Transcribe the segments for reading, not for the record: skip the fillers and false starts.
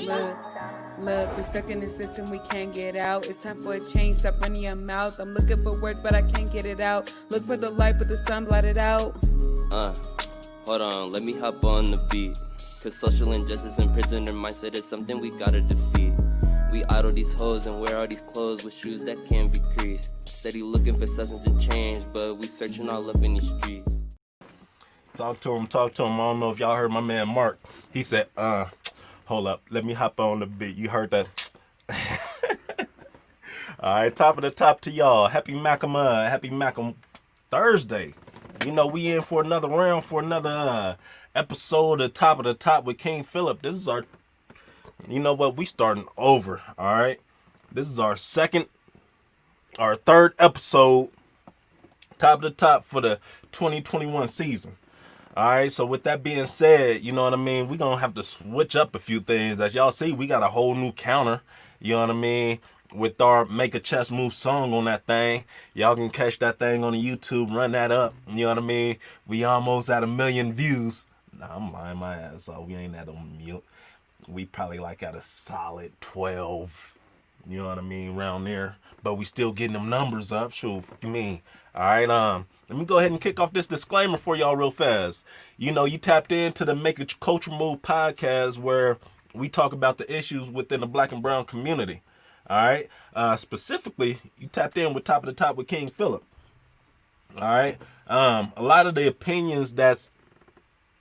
Look, we're stuck in the system, we can't get out. It's time for a change, stop running your mouth. I'm looking for words, but I can't get it out. Look for the light, but the sun blotted out. Hold on, let me hop on the beat. Cause social injustice and prisoner mindset is something we gotta defeat. We idle these hoes and wear all these clothes with shoes that can't be creased. Steady looking for substance and change, but we searching all up in these streets. Talk to him. I don't know if y'all heard my man Mark. He said, hold up, let me hop on the beat. You heard that? All right, top of the top to y'all. Happy Macam Thursday. You know, we in for another round, for another episode of Top of the Top with King Phillip. This is our, you know what, we starting over, all right? This is our third episode, Top of the Top for the 2021 season. All right, so with that being said, you know what I mean, we're going to have to switch up a few things. As y'all see, we got a whole new counter, you know what I mean, with our Make a Chest Move song on that thing. Y'all can catch that thing on the YouTube, run that up, you know what I mean. We almost at 1 million views. Nah, I'm lying my ass off. We ain't at 1 million. We probably like at a solid 12, you know what I mean, around there. But we still getting them numbers up, sure, you mean. All right, let me go ahead and kick off this disclaimer for y'all real fast. You know, you tapped into the Make a Culture Move podcast where we talk about the issues within the black and brown community. All right, specifically, you tapped in with Top of the Top with King Phillip. All right, a lot of the opinions that's,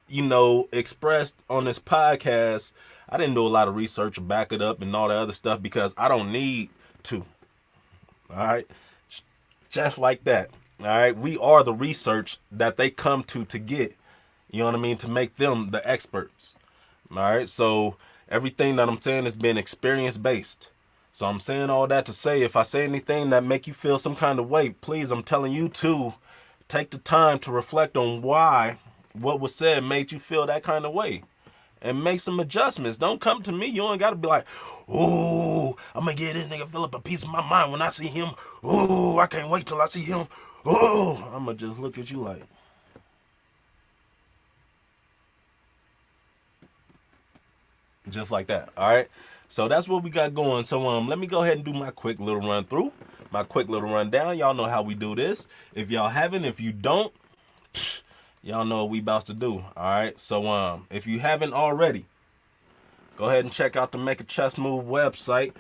you know, expressed on this podcast, I didn't do a lot of research to back it up and all the other stuff because I don't need to. All right, just like that. All right, we are the research that they come to get, you know what I mean, to make them the experts. All right, so everything that I'm saying has been experience based. So I'm saying all that to say, if I say anything that make you feel some kind of way, please, I'm telling you to take the time to reflect on why what was said made you feel that kind of way and make some adjustments. Don't come to me. You ain't got to be like, ooh, I'm going to give this nigga Phillip a piece of my mind when I see him. Ooh, I can't wait till I see him. Ooh, I'm going to just look at you like. Just like that. All right. So that's what we got going. So let me go ahead and do my quick little run through, my quick little rundown. Y'all know how we do this. If y'all haven't, if you don't, y'all know what we about to do. All right. So if you haven't already, go ahead and check out the Make a Chest Move website,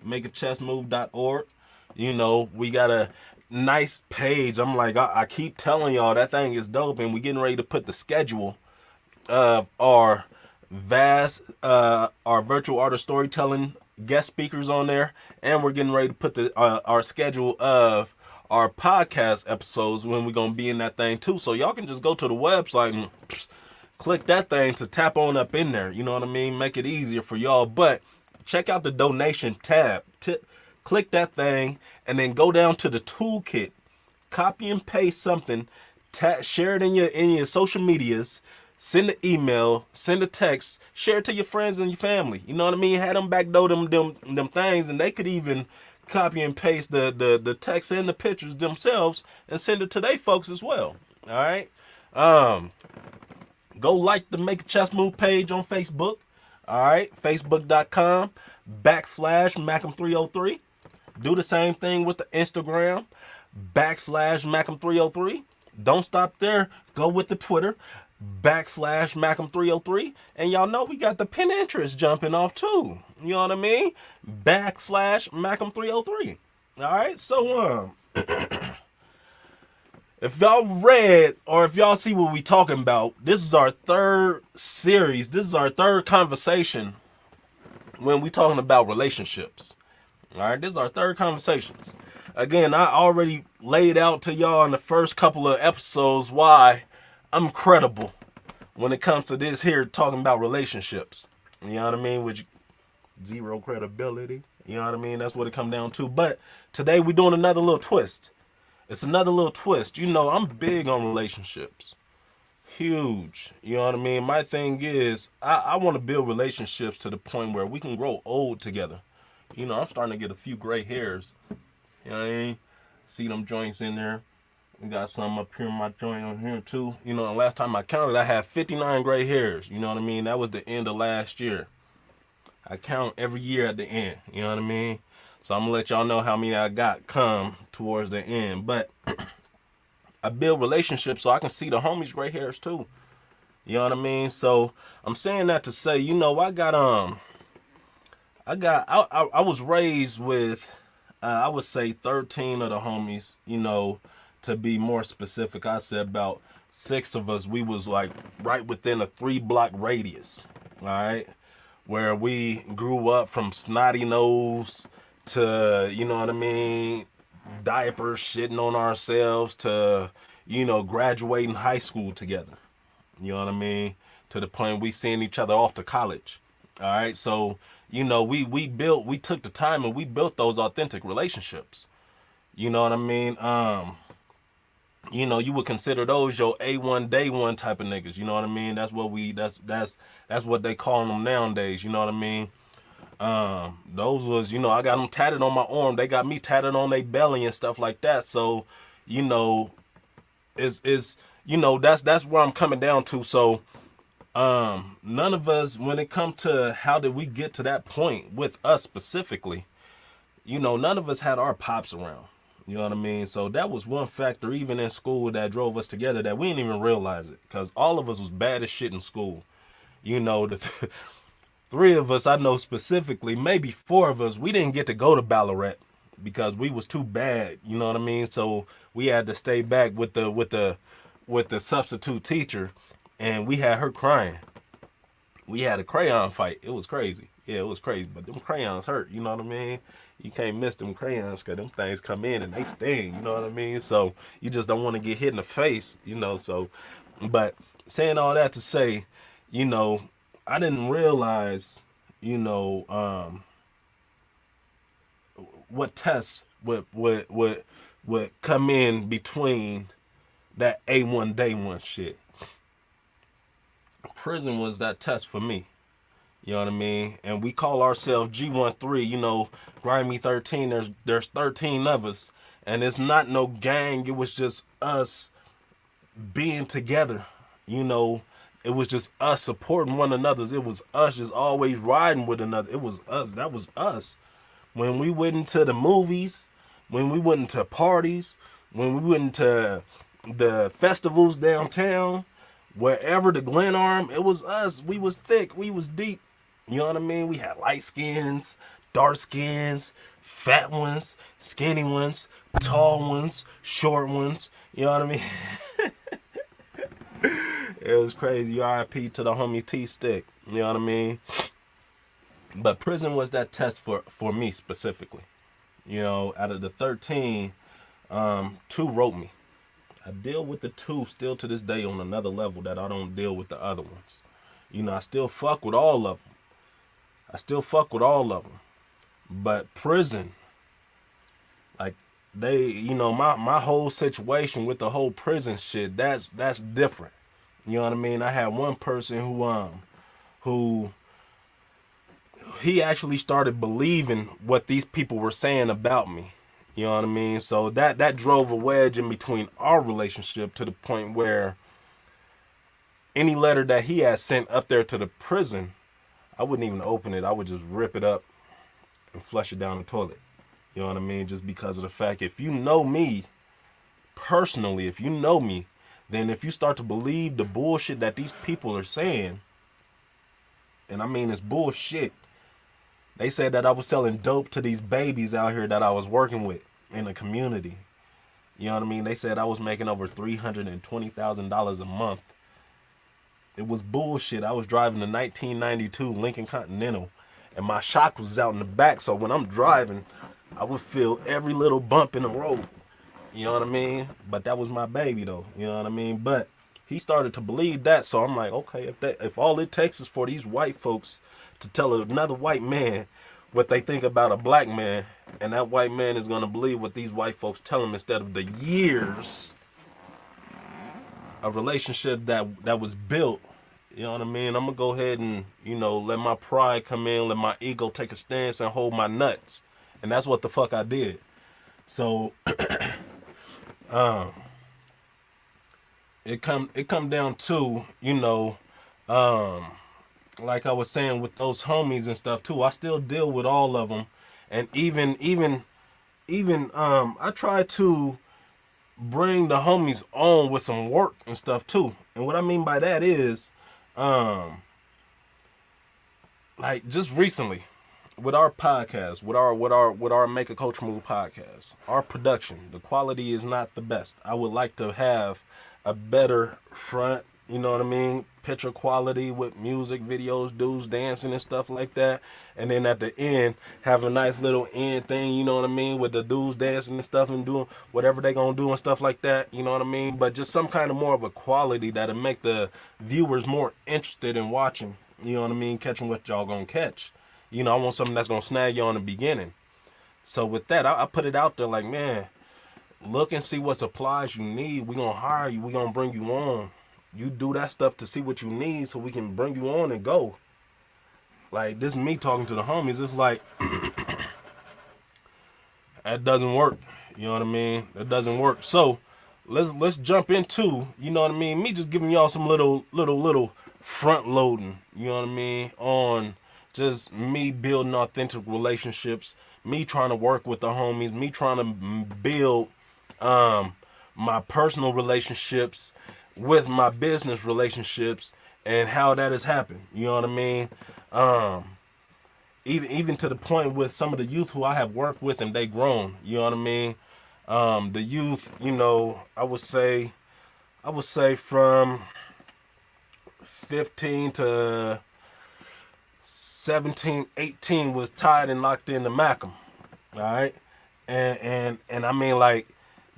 makeachestmove.org. You know, we got a nice page. I'm like, I keep telling y'all that thing is dope, and we getting ready to put the schedule of our our virtual artist storytelling guest speakers on there, and we're getting ready to put the our schedule of our podcast episodes when we're gonna be in that thing too. So y'all can just go to the website and click that thing to tap on up in there. You know what I mean? Make it easier for y'all. But check out the donation tab. Click that thing and then go down to the toolkit. Copy and paste something. Share it in your social medias. Send an email, send a text, share it to your friends and your family. You know what I mean? Have them backdoor them things, and they could even copy and paste the text and the pictures themselves and send it to their folks as well. All right. Go like the Make a Chest Move page on Facebook. All right. Facebook.com/Macam303. Do the same thing with the Instagram /Macam303. Don't stop there. Go with the Twitter /Macam303. And y'all know we got the Pinterest jumping off too. You know what I mean? /Macam303. All right. So, if y'all read or if y'all see what we talking about, this is our third series. This is our third conversation when we talking about relationships. All right. This is our third conversations. Again, I already laid out to y'all in the first couple of episodes why I'm credible when it comes to this here talking about relationships. You know what I mean? With zero credibility. You know what I mean? That's what it come down to. But today we're doing another little twist. It's another little twist. You know, I'm big on relationships. Huge. You know what I mean? My thing is, I want to build relationships to the point where we can grow old together. You know, I'm starting to get a few gray hairs. You know what I mean? See them joints in there. We got some up here in my joint on here too. You know, the last time I counted, I had 59 gray hairs. You know what I mean? That was the end of last year. I count every year at the end. You know what I mean? So I'm gonna let y'all know how many I got come towards the end. But I build relationships so I can see the homies gray hairs too. You know what I mean? So I'm saying that to say, I was raised with I would say 13 of the homies, to be more specific. I said about 6 of us, we was like right within a 3-block radius. All right. Where we grew up from snotty nose to, you know what I mean, diapers shitting on ourselves to, graduating high school together. You know what I mean? To the point we seeing each other off to college. All right. So, we took the time and we built those authentic relationships. You know what I mean? You would consider those your A1 day one type of niggas. You know what I mean? That's what they call them nowadays. You know what I mean? Those was, I got them tatted on my arm. They got me tatted on their belly and stuff like that. So, that's where I'm coming down to. So, none of us, when it comes to how did we get to that point with us specifically, none of us had our pops around. You know what I mean? So that was one factor, even in school, that drove us together that we didn't even realize it. Because all of us was bad as shit in school. The 3 of us, I know specifically, maybe 4 of us, we didn't get to go to Ballarat because we was too bad. You know what I mean? So we had to stay back with the substitute teacher, and we had her crying. We had a crayon fight. It was crazy. Yeah, it was crazy. But them crayons hurt. You know what I mean? You can't miss them crayons because them things come in and they sting. You know what I mean? So you just don't want to get hit in the face. So, but saying all that to say, I didn't realize, what tests would come in between that A1 day one shit. Prison was that test for me. You know what I mean? And we call ourselves G13, Grimy 13. There's 13 of us. And it's not no gang. It was just us being together. It was just us supporting one another. It was us just always riding with another. It was us. That was us. When we went into the movies, when we went into parties, when we went into the festivals downtown, wherever the Glen Arm, it was us. We was thick. We was deep. You know what I mean? We had light skins, dark skins, fat ones, skinny ones, tall ones, short ones. You know what I mean? It was crazy. R.I.P. to the homie T-Stick. You know what I mean? But prison was that test for me specifically. Out of the 13, 2 wrote me. I deal with the 2 still to this day on another level that I don't deal with the other ones. I still fuck with all of them. But prison, like my whole situation with the whole prison shit, that's different. You know what I mean? I had one person who he actually started believing what these people were saying about me. You know what I mean? So that drove a wedge in between our relationship to the point where any letter that he had sent up there to the prison, I wouldn't even open it. I would just rip it up and flush it down the toilet. You know what I mean? Just because of the fact, if you know me personally, then if you start to believe the bullshit that these people are saying, and I mean it's bullshit. They said that I was selling dope to these babies out here that I was working with in the community. You know what I mean? They said I was making over $320,000 a month. It was bullshit. I was driving a 1992 Lincoln Continental, and my shock was out in the back. So when I'm driving, I would feel every little bump in the road. You know what I mean? But that was my baby, though. You know what I mean? But he started to believe that. So I'm like, okay, if all it takes is for these white folks to tell another white man what they think about a black man, and that white man is going to believe what these white folks tell him instead of the years of relationship that was built, you know what I mean? I'm going to go ahead and, let my pride come in, let my ego take a stance and hold my nuts. And that's what the fuck I did. So, it come down to, like I was saying with those homies and stuff too, I still deal with all of them, and even I try to bring the homies on with some work and stuff too. And what I mean by that is, like just recently, with our podcast, with our Make a Coach Move podcast, our production, the quality is not the best. I would like to have a better front, you know what I mean, picture quality with music videos, dudes dancing and stuff like that, and then at the end have a nice little end thing, you know what I mean, with the dudes dancing and stuff and doing whatever they gonna do and stuff like that, you know what I mean, but just some kind of more of a quality that'll make the viewers more interested in watching, you know what I mean, catching what y'all gonna catch. You know, I want something that's gonna snag you on the beginning. So with that, I put it out there like, man, look and see what supplies you need. We gonna hire you. We gonna bring you on. You do that stuff to see what you need so we can bring you on and go. Like, this me talking to the homies. It's like, that doesn't work. You know what I mean? That doesn't work. So let's jump into, you know what I mean, me just giving y'all some little front loading, you know what I mean, on just me building authentic relationships, me trying to work with the homies, me trying to build my personal relationships with my business relationships, and how that has happened. You know what I mean? Even to the point with some of the youth who I have worked with and they grown. You know what I mean? The youth, you know, I would say from 15 to 17, 18 was tied and locked into Mackham. All right. And I mean, like,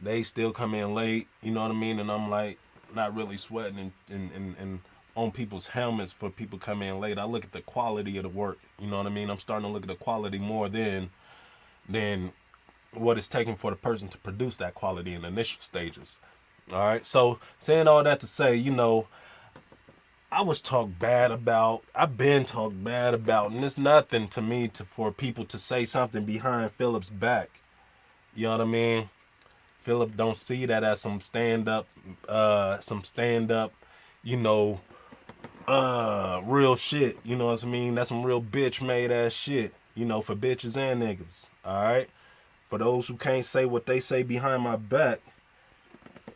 they still come in late, you know what I mean? And I'm like, not really sweating and on people's helmets for people come in late. I look at the quality of the work, you know what I mean? I'm starting to look at the quality more than what it's taking for the person to produce that quality in the initial stages. All right. So saying all that to say, you know, I've been talked bad about, and it's nothing to me for people to say something behind Phillip's back. You know what I mean? Phillip don't see that as some stand up, you know, real shit. You know what I mean? That's some real bitch made ass shit, you know, for bitches and niggas. All right. For those who can't say what they say behind my back,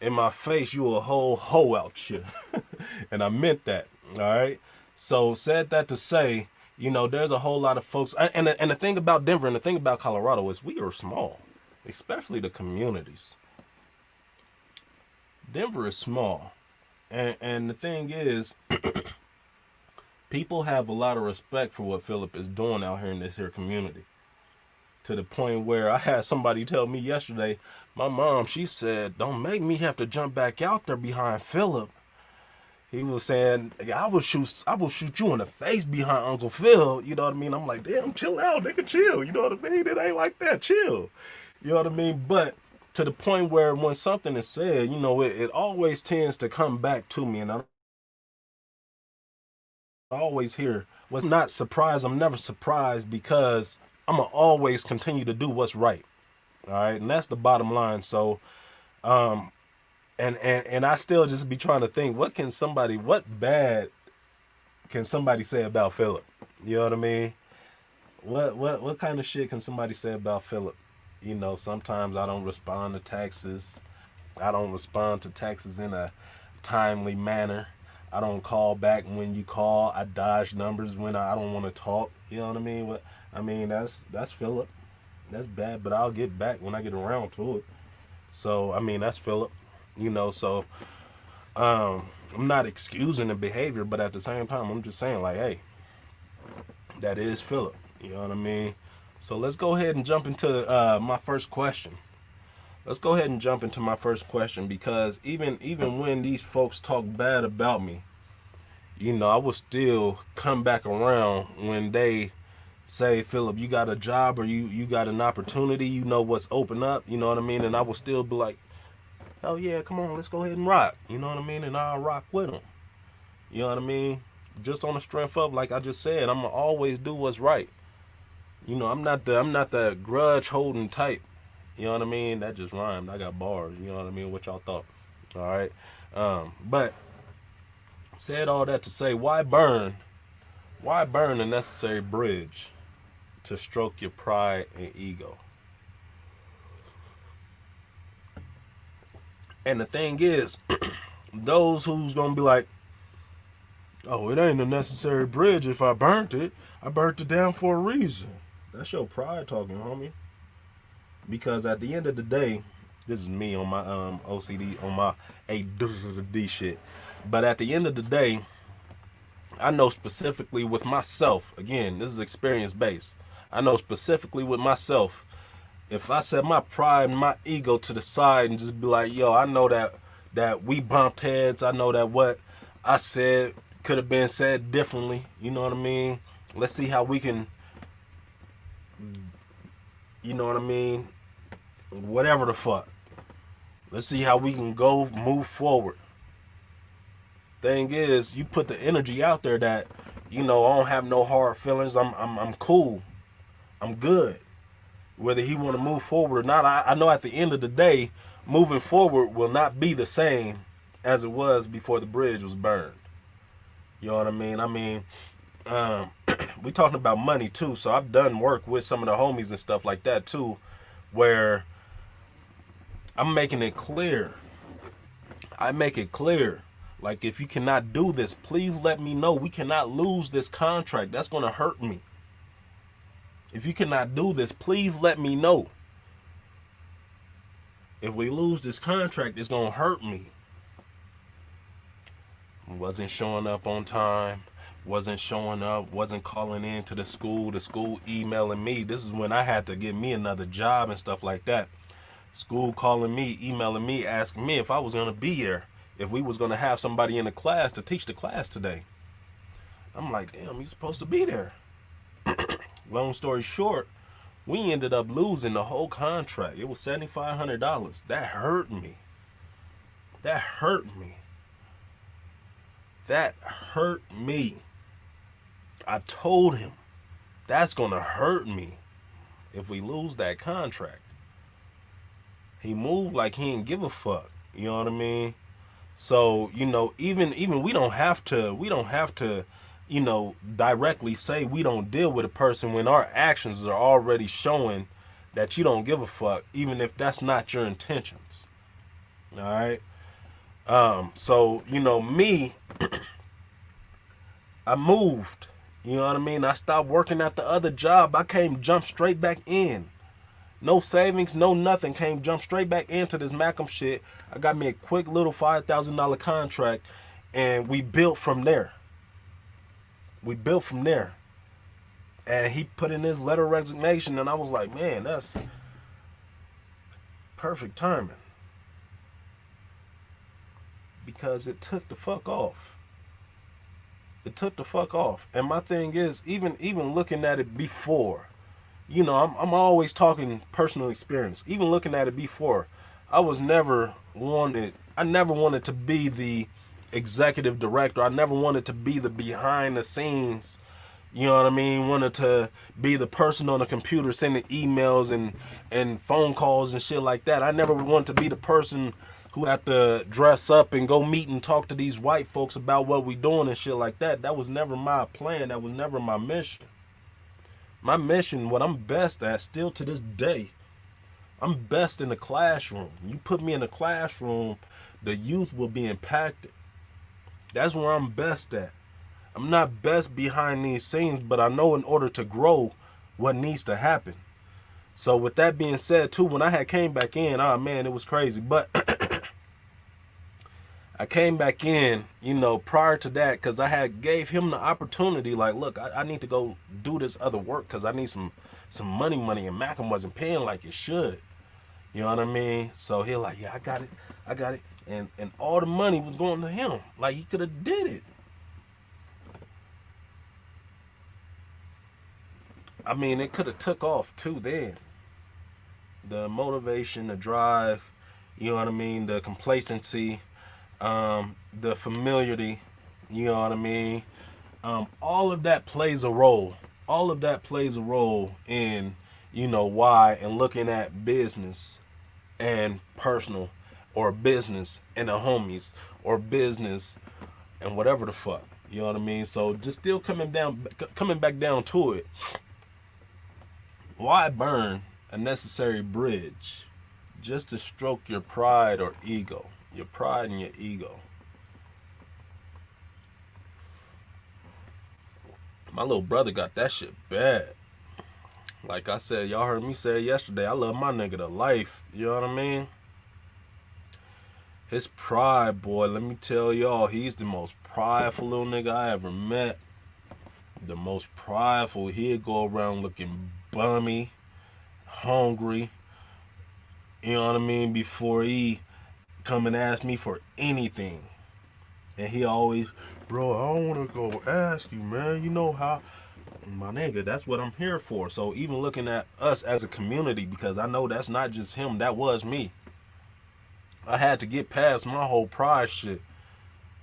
in my face, you a whole hoe out here. And I meant that. All right. So said that to say, you know, there's a whole lot of folks. And the thing about Denver and the thing about Colorado is we are small, especially the communities. Denver is small. And the thing is, people have a lot of respect for what Phillip is doing out here in this here community. To the point where I had somebody tell me yesterday, my mom, she said, don't make me have to jump back out there behind Phillip. He was saying, I will shoot you in the face behind Uncle Phil. You know what I mean? I'm like, damn, chill out, nigga, chill. You know what I mean? It ain't like that, chill. You know what I mean? But to the point where when something is said, you know, it always tends to come back to me. And I always hear, was not surprised. I'm never surprised because I'm going to always continue to do what's right. All right. And that's the bottom line. So, and I still just be trying to think, what bad can somebody say about Phillip? You know what I mean? What kind of shit can somebody say about Phillip? You know, sometimes I don't respond to texts. I don't respond to texts in a timely manner. I don't call back when you call. I dodge numbers when I don't want to talk. You know what I mean? I mean, that's Phillip. That's bad, but I'll get back when I get around to it. So, I mean, that's Phillip. You know, so I'm not excusing the behavior, but at the same time, I'm just saying, like, hey, that is Phillip. You know what I mean? So let's go ahead and jump into my first question. Because even when these folks talk bad about me, you know, I will still come back around when they say, Phillip, you got a job or you got an opportunity, you know what's open up, you know what I mean? And I will still be like, oh yeah, come on, let's go ahead and rock. You know what I mean? And I'll rock with them. You know what I mean? Just on the strength of, like I just said, I'm gonna always do what's right. You know, I'm not the grudge holding type. You know what I mean? That just rhymed. I got bars. You know what I mean? What y'all thought? All right. But said all that to say, why burn Why burn the necessary bridge to stroke your pride and ego? And the thing is, those who's gonna be like, oh, it ain't a necessary bridge if I burnt it. I burnt it down for a reason. That's your pride talking, homie. Because at the end of the day, this is me on my OCD, on my ADD shit. But at the end of the day, I know specifically with myself, again, this is experience based. I know specifically with myself, if I set my pride and my ego to the side and just be like, yo, I know that we bumped heads. I know that what I said could have been said differently. You know what I mean? Let's see how we can, you know what I mean? Whatever the fuck. Let's see how we can move forward. Thing is, you put the energy out there that, you know, I don't have no hard feelings. I'm cool. I'm good. Whether he want to move forward or not, I know at the end of the day, moving forward will not be the same as it was before the bridge was burned. You know what I mean? We talking about money too, so I've done work with some of the homies and stuff like that too, where I'm making it clear. I make it clear. Like, if you cannot do this, please let me know. We cannot lose this contract. That's going to hurt me. If you cannot do this, please let me know. If we lose this contract, it's going to hurt me. Wasn't showing up on time. Wasn't showing up. Wasn't calling in to the school emailing me. This is when I had to get me another job and stuff like that. School calling me, emailing me, asking me if I was going to be here. If we was going to have somebody in the class to teach the class today. I'm like, damn, you supposed to be there. Long story short, we ended up losing the whole contract. It was $7,500. That hurt me. That hurt me. That hurt me. I told him, that's going to hurt me if we lose that contract. He moved like he didn't give a fuck. You know what I mean? So, you know, even we don't have to, you know, directly say we don't deal with a person when our actions are already showing that you don't give a fuck, even if that's not your intentions. All right. So, you know, me, I moved, you know what I mean? I stopped working at the other job. I jumped straight back in. No savings, no nothing. Jump straight back into this Macam shit. I got me a quick little $5,000 contract, and we built from there. And he put in his letter of resignation, and I was like, man, that's perfect timing. Because it took the fuck off. And my thing is, even looking at it before, you know, I'm always talking personal experience. Even looking at it before, I never wanted to be the executive director. I never wanted to be the behind the scenes, you know what I mean? Wanted to be the person on the computer sending emails and phone calls and shit like that. I never wanted to be the person who had to dress up and go meet and talk to these white folks about what we doing and shit like that. That was never my plan. That was never my mission. My mission, what I'm best at, still to this day, I'm best in the classroom. You put me in the classroom, the youth will be impacted. That's where I'm best at. I'm not best behind these scenes, but I know in order to grow what needs to happen. So with that being said, too, when I had came back in, oh man, it was crazy. But I came back in, you know, prior to that, because I had gave him the opportunity, like, look, I need to go do this other work because I need some money, and Macam wasn't paying like it should. You know what I mean? So he like, yeah, I got it. And all the money was going to him. Like, he could have did it. I mean, it could have took off too then. The motivation, the drive, you know what I mean? The complacency, the familiarity, you know what I mean? All of that plays a role. All of that plays a role in, you know, why, and looking at business and personal, or business and the homies, or business and whatever the fuck. You know what I mean? So just still coming back down to it. Why burn a necessary bridge just to stroke your pride or ego? Your pride and your ego. My little brother got that shit bad. Like I said, y'all heard me say it yesterday, I love my nigga to life. You know what I mean? His pride, boy, let me tell y'all, he's the most prideful little nigga I ever met. The most prideful. He'd go around looking bummy, hungry, you know what I mean, before he come and ask me for anything. And he always, bro, I don't want to go ask you, man. You know how, my nigga, that's what I'm here for. So even looking at us as a community, because I know that's not just him, that was me. I had to get past my whole pride shit.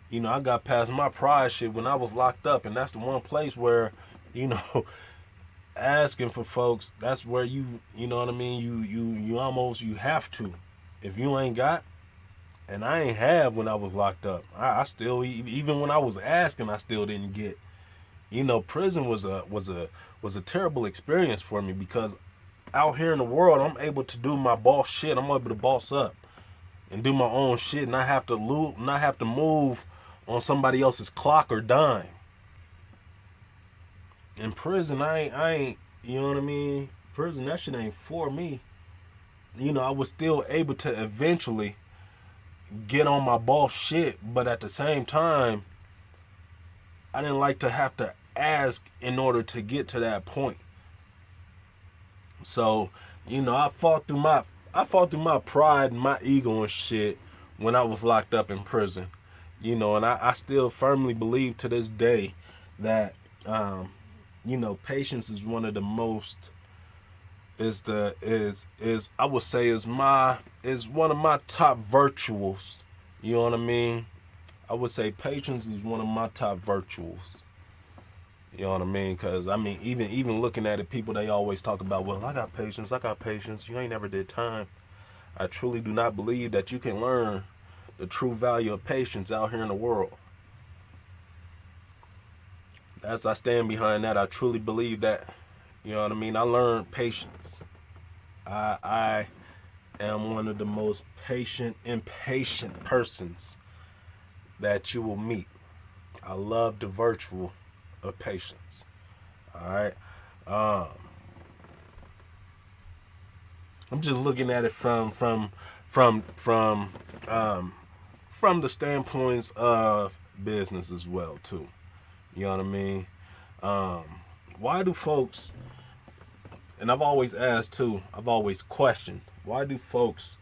You know, I got past my pride shit when I was locked up, and that's the one place where, you know, asking for folks, that's where you know what I mean, you almost, you have to. If you ain't got, and I ain't have when I was locked up. I still, even when I was asking, I still didn't get. You know, prison was a terrible experience for me, because out here in the world, I'm able to do my boss shit. I'm able to boss up and do my own shit, not have to move on somebody else's clock or dime. In prison, I ain't, you know what I mean? Prison, that shit ain't for me. You know, I was still able to eventually get on my boss shit, but at the same time, I didn't like to have to ask in order to get to that point. So, you know, I fought through my pride and my ego and shit when I was locked up in prison. You know, and I still firmly believe to this day that you know, patience is one of the most, I would say is one of my top virtues. You know what I mean? I would say patience is one of my top virtues. You know what I mean? Because, I mean, even looking at it, people, they always talk about, well, I got patience. You ain't never did time. I truly do not believe that you can learn the true value of patience out here in the world. As I stand behind that, I truly believe that. You know what I mean? I learned patience. I am one of the most impatient persons that you will meet. I love the virtue of patience. All right. I'm just looking at it from the standpoints of business as well too. You know what I mean? Why do folks, and I've always asked too, I've always questioned, why do folks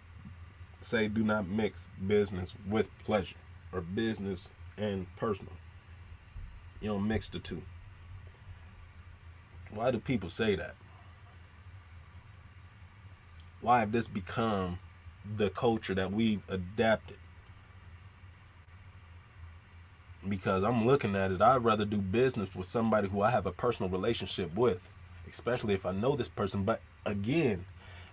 say do not mix business with pleasure, or business and personal? You don't mix the two. Why do people say that? Why have this become the culture that we've adapted? Because I'm looking at it, I'd rather do business with somebody who I have a personal relationship with, especially if I know this person. But again,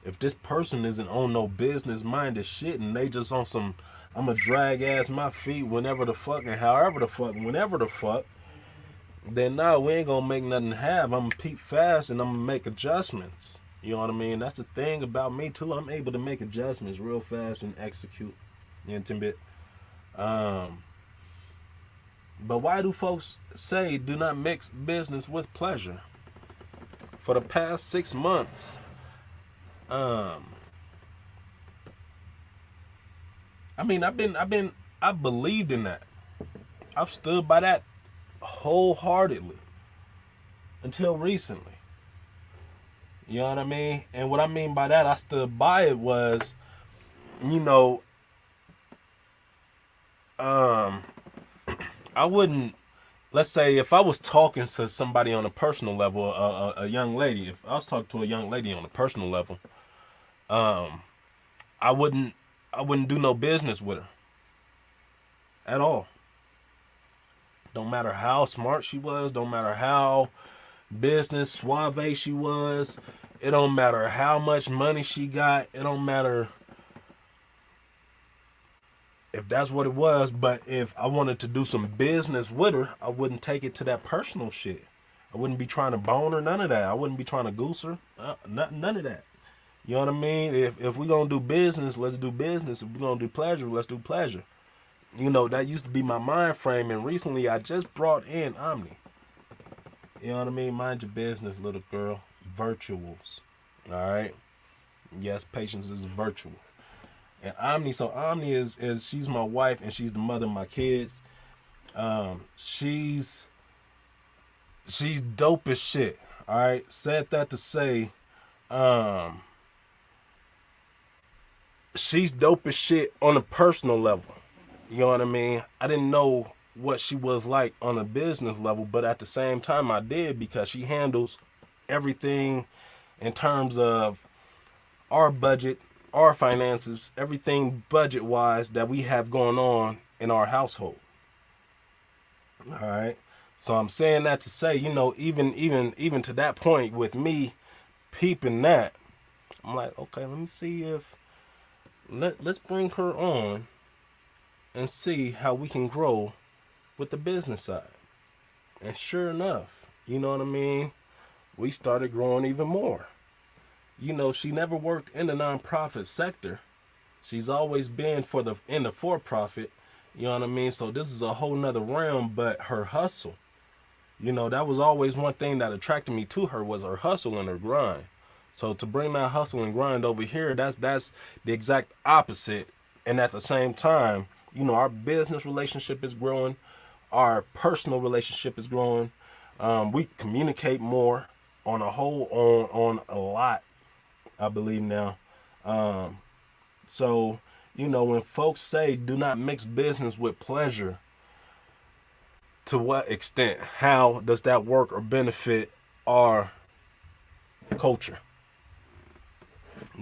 if this person isn't on no business minded shit and they just on some, I'm gonna drag ass my feet whenever the fuck and however the fuck, whenever the fuck, then no, we ain't gonna make nothing happen. I'm gonna peep fast and I'm gonna make adjustments. You know what I mean? That's the thing about me too. I'm able to make adjustments real fast and execute. Intimate. But why do folks say do not mix business with pleasure? For the past 6 months, I mean, I believed in that. I've stood by that wholeheartedly until recently. You know what I mean? And what I mean by that, I stood by it was, you know, I wouldn't, let's say if I was talking to somebody on a personal level, a young lady, if I was talking to a young lady on a personal level, I wouldn't do no business with her at all. Don't matter how smart she was, don't matter how business suave she was, it don't matter how much money she got, it don't matter if that's what it was. But if I wanted to do some business with her, I wouldn't take it to that personal shit. I wouldn't be trying to bone her, none of that. I wouldn't be trying to goose her, none of that. You know what I mean? If we gonna do business, let's do business. If we gonna do pleasure, let's do pleasure. You know, that used to be my mind frame, and recently I just brought in Omni. You know what I mean? Mind your business, little girl. Virtuals. All right? Yes, patience is virtual. And Omni, so Omni is she's my wife and she's the mother of my kids. She's dope as shit. All right? Said that to say, she's dope as shit on a personal level. You know what I mean? I didn't know what she was like on a business level, but at the same time I did, because she handles everything in terms of our budget, our finances, everything budget wise that we have going on in our household. All right. So I'm saying that to say, you know, even to that point with me peeping that, I'm like, okay, let me see if let's bring her on and see how we can grow with the business side. And sure enough, you know what I mean? We started growing even more. You know, she never worked in the nonprofit sector. She's always been in the for-profit. You know what I mean? So this is a whole nother realm, but her hustle. You know, that was always one thing that attracted me to her, was her hustle and her grind. So to bring that hustle and grind over here, that's the exact opposite. And at the same time, you know, our business relationship is growing. Our personal relationship is growing. We communicate more on a whole, on a lot, I believe now. So, you know, when folks say do not mix business with pleasure, to what extent? How does that work or benefit our culture?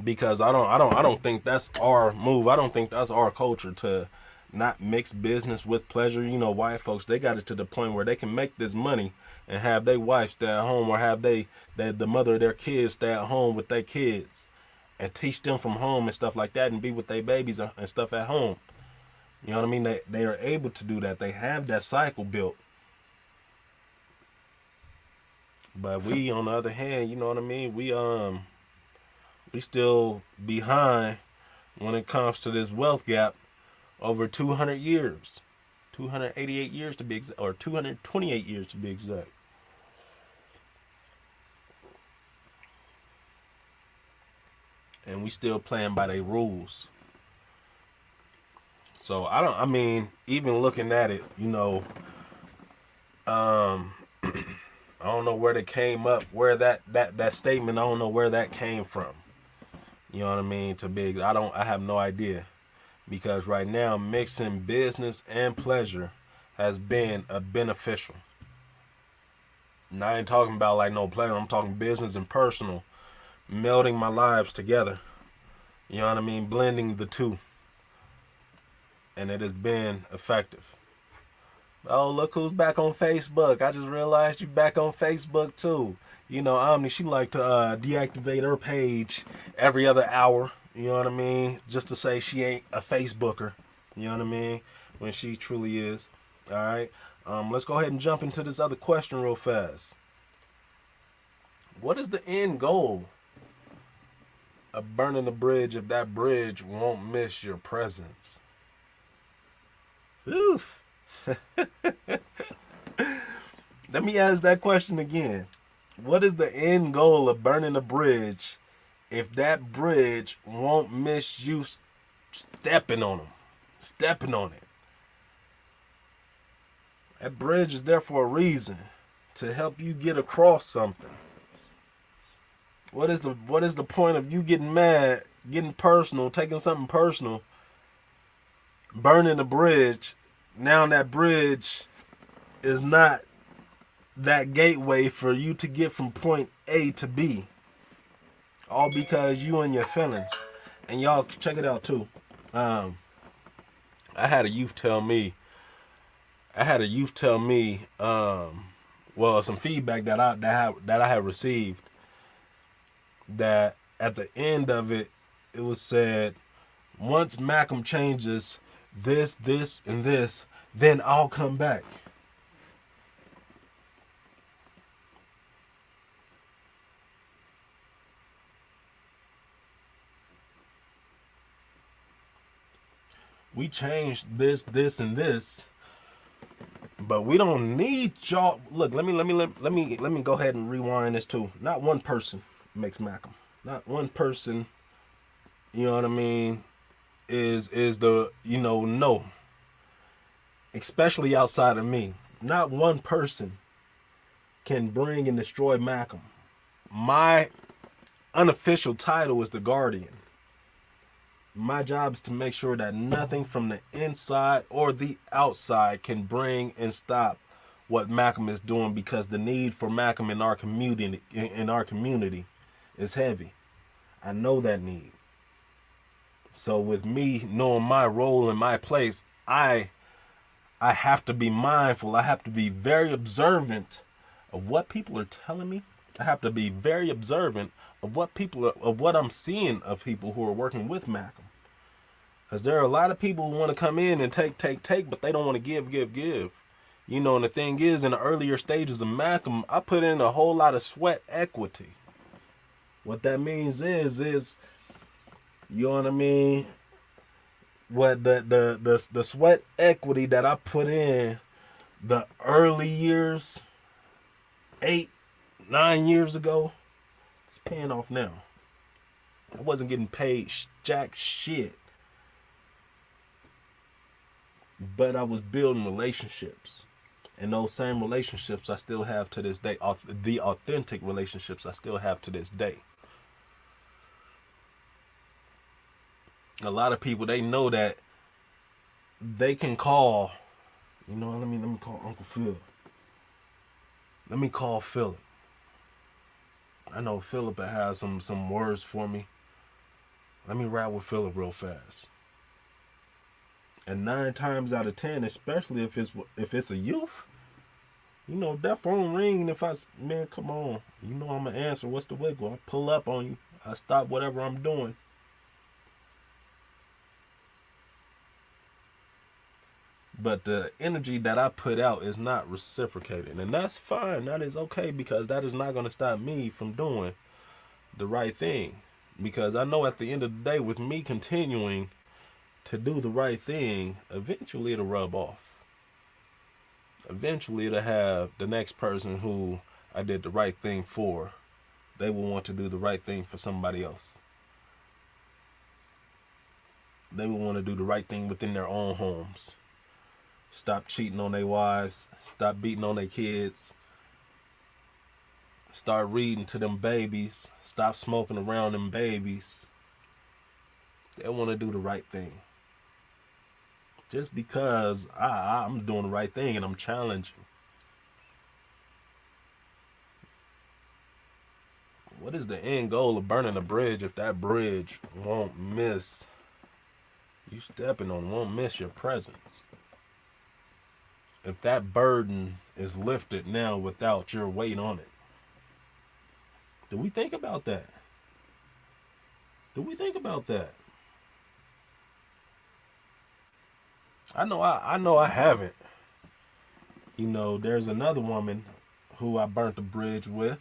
Because I don't think that's our move. I don't think that's our culture to not mix business with pleasure. You know, white folks, they got it to the point where they can make this money and have their wife stay at home, or have the mother of their kids stay at home with their kids and teach them from home and stuff like that, and be with their babies and stuff at home. You know what I mean? They are able to do that. They have that cycle built. But we, on the other hand, you know what I mean? We still behind when it comes to this wealth gap. Over 200 years, 288 years to be exact, or 228 years to be exact. And we still playing by their rules. So I mean, even looking at it, you know, I don't know where they came up, where that statement, I don't know where that came from. You know what I mean? I have no idea. Because right now, mixing business and pleasure has been a beneficial. And I ain't talking about like no pleasure. I'm talking business and personal. Melding my lives together. You know what I mean? Blending the two. And it has been effective. Oh, look who's back on Facebook. I just realized you back on Facebook too. You know, Omni, she like to deactivate her page every other hour. You know what I mean? Just to say she ain't a Facebooker. You know what I mean? When she truly is. All right. Let's go ahead and jump into this other question real fast. What is the end goal of burning the bridge if that bridge won't miss your presence? Oof. Let me ask that question again. What is the end goal of burning the bridge if that bridge won't miss you stepping on it? That bridge is there for a reason, to help you get across something. What is the point of you getting mad, getting personal, taking something personal, burning the bridge? Now that bridge is not that gateway for you to get from point A to B. All because you and your feelings. And y'all check it out too. I had a youth tell me, well, some feedback that I had received, that at the end of it, it was said, once Malcolm changes this, and this, then I'll come back. We changed this, and this, but we don't need y'all. Look, let me go ahead and rewind this too. Not one person makes Macam. Not one person, you know what I mean, is the, no. Especially outside of me. Not one person can bring and destroy Macam. My unofficial title is the Guardian. My job is to make sure that nothing from the inside or the outside can bring and stop what Macam is doing, because the need for Macam in our community is heavy. I know that need. So with me knowing my role and my place, I have to be mindful. I have to be very observant of what people are telling me. I have to be very observant of what I'm seeing of people who are working with Macam. Because there are a lot of people who want to come in and take, but they don't want to give. And the thing is, in the earlier stages of Macam, I put in a whole lot of sweat equity. What that means is, you know what I mean? What the sweat equity that I put in the early years, 8, 9 years ago, it's paying off now. I wasn't getting paid jack shit, but I was building relationships, and those same relationships I still have to this day. The authentic relationships I still have to this day. A lot of people, they know that they can call, let me call Uncle Phil. Let me call Phillip. I know Phillip has some words for me. Let me ride with Phillip real fast. And 9 times out of 10, especially if it's a youth, that phone ring, and man, come on, I'm gonna answer. What's the wiggle? I pull up on you. I stop whatever I'm doing. But the energy that I put out is not reciprocated. And that's fine. That is okay, because that is not going to stop me from doing the right thing. Because I know at the end of the day, with me continuing to do the right thing, eventually it'll rub off. Eventually it'll have the next person who I did the right thing for, they will want to do the right thing for somebody else. They will want to do the right thing within their own homes. Stop cheating on their wives. Stop beating on their kids. Start reading to them babies. Stop smoking around them babies. They want to do the right thing. Just because I'm doing the right thing and I'm challenging. What is the end goal of burning a bridge if that bridge won't miss you stepping on, won't miss your presence? If that burden is lifted now without your weight on it. Do we think about that? Do we think about that? I know I haven't. There's another woman who I burnt the bridge with.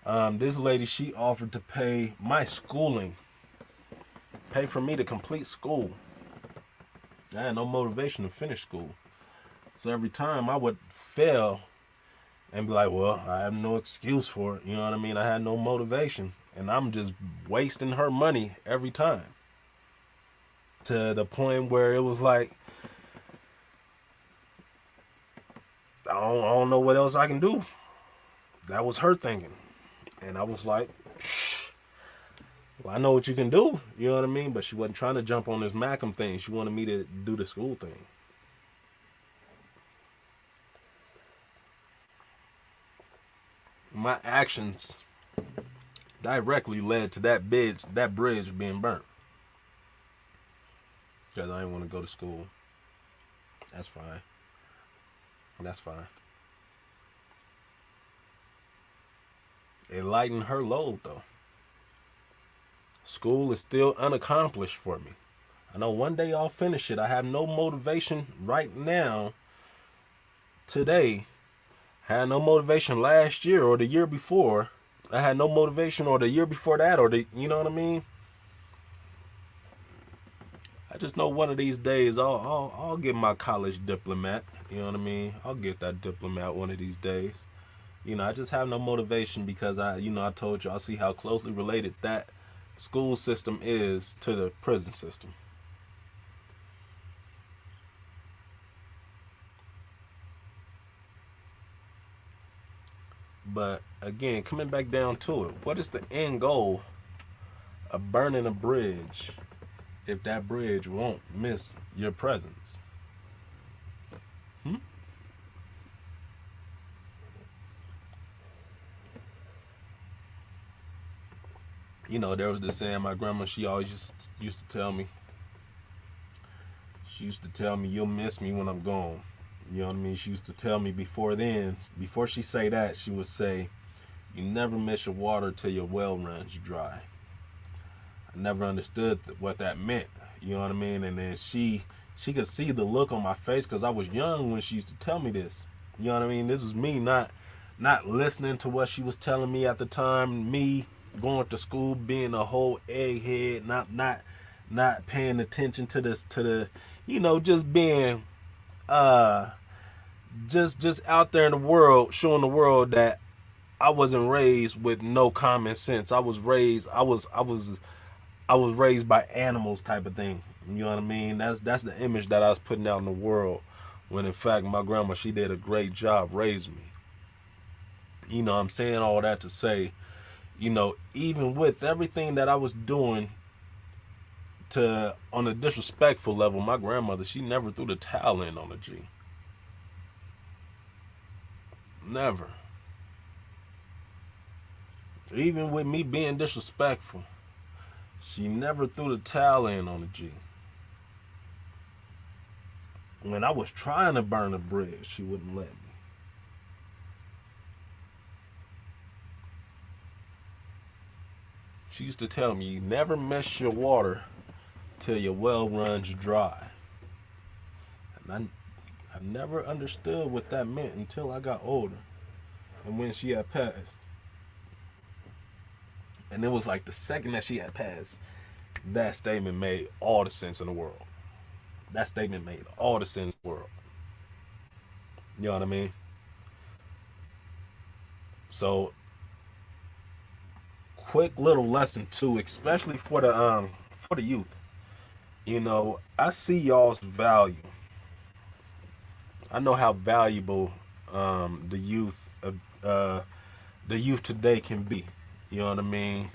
This lady, she offered to pay my schooling. Pay for me to complete school. I had no motivation to finish school. So every time I would fail and be like, well, I have no excuse for it. You know what I mean? I had no motivation. And I'm just wasting her money every time. To the point where it was like, I don't know what else I can do. That was her thinking. And I was like, well, I know what you can do. You know what I mean? But she wasn't trying to jump on this Macam thing. She wanted me to do the school thing. My actions directly led to that bridge being burnt. Because I didn't want to go to school. That's fine. That's fine. It lightened her load, though. School is still unaccomplished for me. I know one day I'll finish it. I have no motivation right now, today. I had no motivation last year or the year before. I had no motivation or the year before that or you know what I mean? I just know one of these days I'll get my college diplomat. You know what I mean? I'll get that diplomat one of these days. I just have no motivation because I told you I see how closely related that school system is to the prison system. But again, coming back down to it, what is the end goal of burning a bridge if that bridge won't miss your presence? There was this saying my grandma, she always used to tell me. She used to tell me, you'll miss me when I'm gone. You know what I mean? She used to tell me before she say that, she would say, you never miss your water till your well runs dry. I never understood what that meant. You know what I mean? And then she could see the look on my face because I was young when she used to tell me this. You know what I mean? This was me not listening to what she was telling me at the time, me going to school being a whole egghead, not paying attention to the just being just out there in the world, showing the world that I wasn't raised with no common sense. I was raised by animals type of thing. You know what I mean? That's the image that I was putting out in the world, when in fact my grandma, she did a great job raising me. I'm saying all that to say, even with everything that I was doing on a disrespectful level, my grandmother, she never threw the towel in on a G. Never. Even with me being disrespectful, she never threw the towel in on a G. When I was trying to burn a bridge, she wouldn't let me. She used to tell me, you never miss your water till your well runs dry. And I never understood what that meant until I got older and when she had passed. And it was like the second that she had passed, that statement made all the sense in the world. That statement made all the sense in the world. You know what I mean? So, quick little lesson too, especially for the youth. I see y'all's value. I know how valuable the youth today can be. You know what I mean?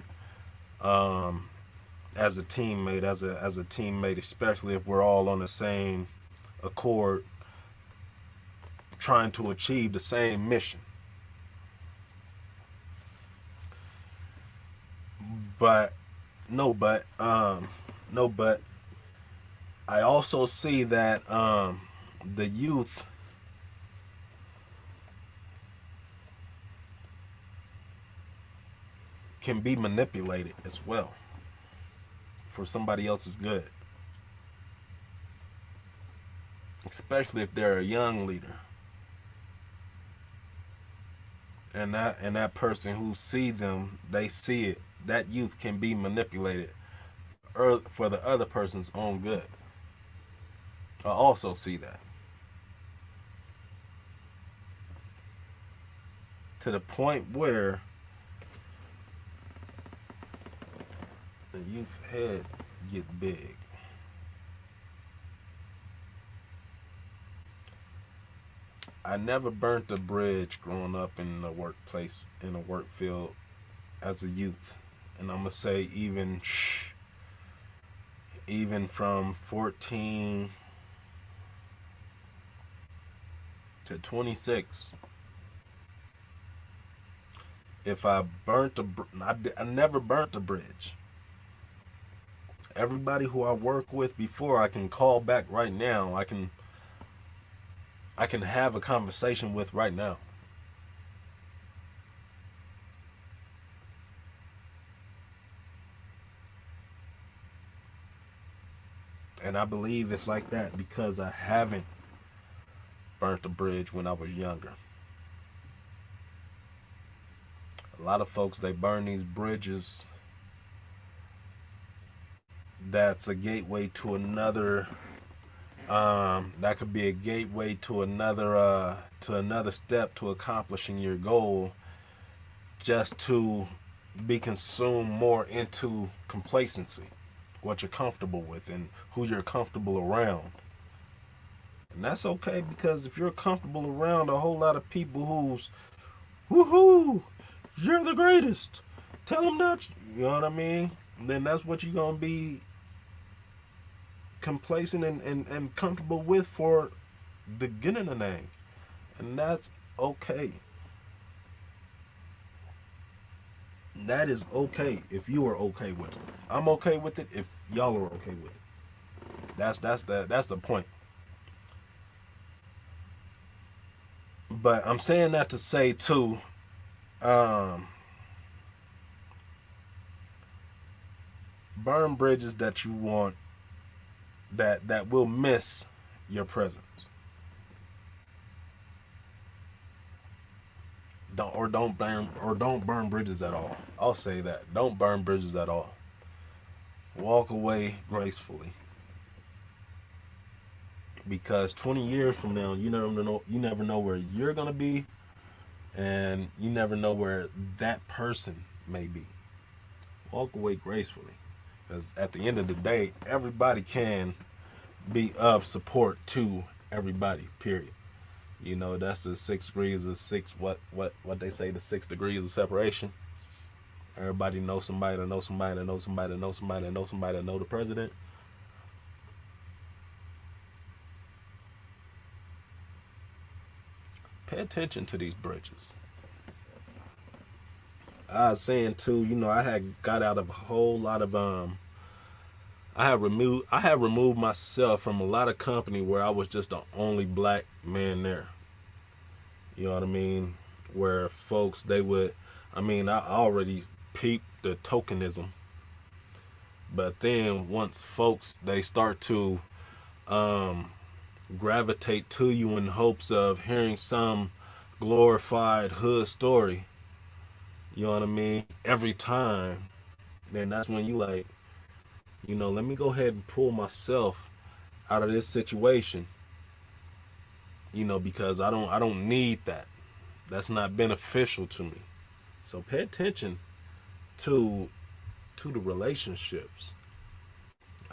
As a teammate, especially if we're all on the same accord, trying to achieve the same mission. But I also see that the youth can be manipulated as well for somebody else's good, especially if they're a young leader, and that person who see them, they see it. That youth can be manipulated for the other person's own good. I also see that. To the point where the youth head get big. I never burnt a bridge growing up in the workplace, in the work field as a youth. And I'm going to say even from 14 to 26, if I never burnt a bridge. Everybody who I work with before, I can call back right now. I can have a conversation with right now. And I believe it's like that because I haven't burnt a bridge when I was younger. A lot of folks, they burn these bridges that's a gateway to another, that could be a gateway to another step to accomplishing your goal, just to be consumed more into complacency, what you're comfortable with and who you're comfortable around. And that's okay, because if you're comfortable around a whole lot of people who's, woohoo, you're the greatest, tell them that, you know what I mean? Then that's what you're going to be complacent and comfortable with for the beginning of the name. And that's okay. That is okay if you are okay with it. I'm okay with it if y'all are okay with it. That's the point. But I'm saying that to say too, burn bridges that you want, that will miss your presence. Don't burn bridges at all. I'll say that. Don't burn bridges at all. Walk away gracefully. Because 20 years from now, you never know where you're gonna be, and you never know where that person may be. Walk away gracefully. Because at the end of the day, everybody can be of support to everybody, period. You know, that's the 6 degrees of what they say, the 6 degrees of separation. Everybody knows somebody that knows somebody that knows somebody that knows somebody that knows somebody that know the president. Pay attention to these bridges. I was saying too, I had got out of a whole lot of I had removed myself from a lot of company where I was just the only black man there. You know what I mean? Where folks, I already peeped the tokenism. But then once folks, they start to gravitate to you in hopes of hearing some glorified hood story, you know what I mean, every time, then that's when you like, let me go ahead and pull myself out of this situation, because I don't need that. That's not beneficial to me. So pay attention to the relationships.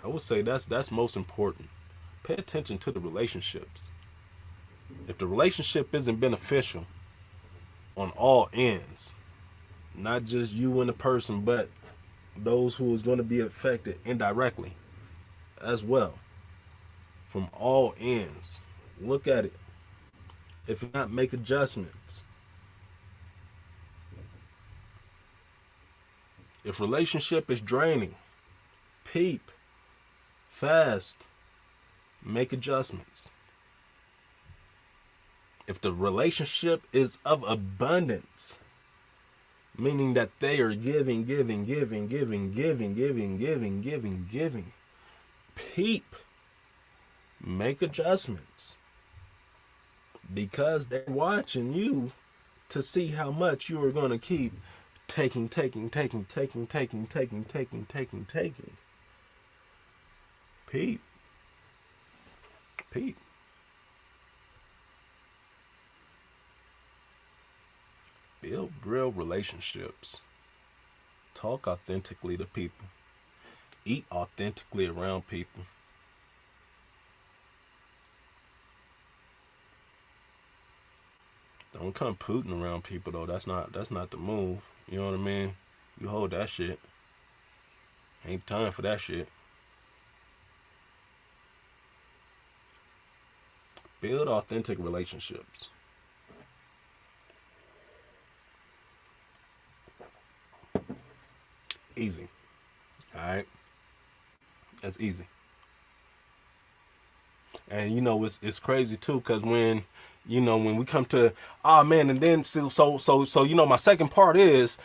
I would say that's most important. Pay attention to the relationships. If the relationship isn't beneficial on all ends, not just you and the person, but those who is going to be affected indirectly as well, from all ends, look at it. If not, make adjustments. If relationship is draining, peep, fast, make adjustments. If the relationship is of abundance, meaning that they are giving, peep, make adjustments. Because they're watching you to see how much you are going to keep taking. Peep. Build real relationships. Talk authentically to people. Eat authentically around people. Don't come Putin around people though. That's not the move. You know what I mean? You hold that shit. Ain't time for that shit. Build authentic relationships. Easy. Alright? That's easy. And it's crazy too, because when we come to, and then so my second part is,